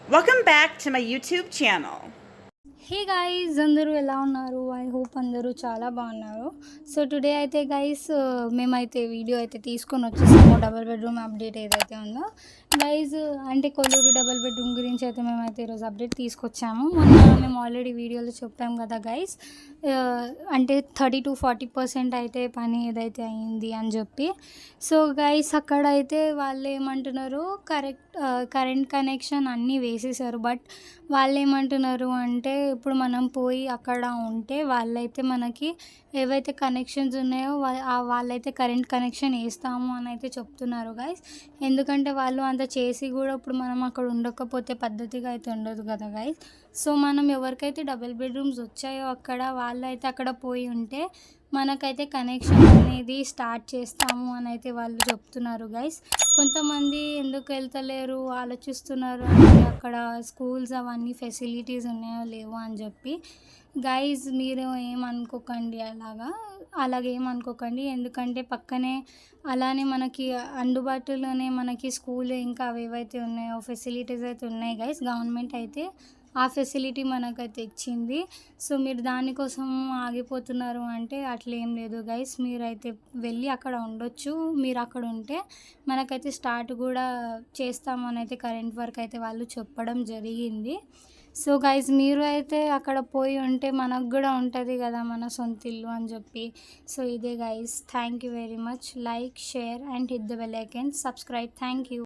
Welcome back to my YouTube channel. Hey guys, అందరూ ఎలా ఉన్నారు? ఐ హోప్ అందరూ చాలా బాగున్నారు. సో టుడే అయితే గైస్ మేమైతే వీడియో అయితే తీసుకొని వచ్చేసాము డబుల్ బెడ్రూమ్ అప్డేట్ ఏదైతే ఉందో గైస్. అంటే కొల్లూరు డబుల్ బెడ్రూమ్ గురించి అయితే మేమైతే ఈరోజు అప్డేట్ తీసుకొచ్చాము. మొన్న మేము ఆల్రెడీ వీడియోలో చెప్పాము కదా గైస్, అంటే 30-40% అయితే పని ఏదైతే అయింది అని చెప్పి. సో గైస్ అక్కడైతే వాళ్ళు ఏమంటున్నారు, కరెంట్ కనెక్షన్ అన్నీ వేసేసారు. బట్ వాళ్ళు ఏమంటున్నారు అంటే, ఇప్పుడు మనం పోయి అక్కడ ఉంటే వాళ్ళైతే మనకి ఏవైతే కనెక్షన్స్ ఉన్నాయో వాళ్ళైతే కరెంట్ కనెక్షన్ వేస్తాము అని అయితే చెప్తున్నారు గైస్. ఎందుకంటే వాళ్ళు అంత చేసి కూడా ఇప్పుడు మనం అక్కడ ఉండకపోతే పద్ధతిగా అయితే ఉండదు కదా గైస్. సో మనం ఎవరికైతే డబుల్ బెడ్రూమ్స్ వచ్చాయో అక్కడ వాళ్ళైతే అక్కడ పోయి ఉంటే మనకైతే కనెక్షన్ అనేది స్టార్ట్ చేస్తాము అని అయితే వాళ్ళు చెప్తున్నారు గైస్. కొంతమంది ఎందుకు వెళ్తలేరు ఆలోచిస్తున్నారు అంటే, అక్కడ స్కూల్స్ అవన్నీ ఫెసిలిటీస్ ఉన్నాయో లేవో అని చెప్పి. గైస్ మీరు ఏమనుకోకండి, అలాగేమనుకోకండి. ఎందుకంటే పక్కనే అలానే మనకి అందుబాటులోనే మనకి స్కూల్ ఇంకా అవి ఏవైతే ఉన్నాయో ఫెసిలిటీస్ అయితే ఉన్నాయి గైస్. గవర్నమెంట్ అయితే ఆ ఫెసిలిటీ మనకైతే ఇచ్చింది. సో మీరు దానికోసం ఆగిపోతున్నారు అంటే అట్లా ఏం లేదు గైస్. మీరైతే వెళ్ళి అక్కడ ఉండొచ్చు. మీరు అక్కడ ఉంటే మనకైతే స్టార్ట్ కూడా చేస్తామని అయితే కరెంట్ వర్క్ అయితే వాళ్ళు చెప్పడం జరిగింది. సో గైస్ మీరు అయితే అక్కడ పోయి ఉంటే మనకు కూడా ఉంటుంది కదా మన సొంత ఇల్లు అని చెప్పి. సో ఇదే guys, thank you very much. Like, share and hit the bell icon, subscribe. Thank you.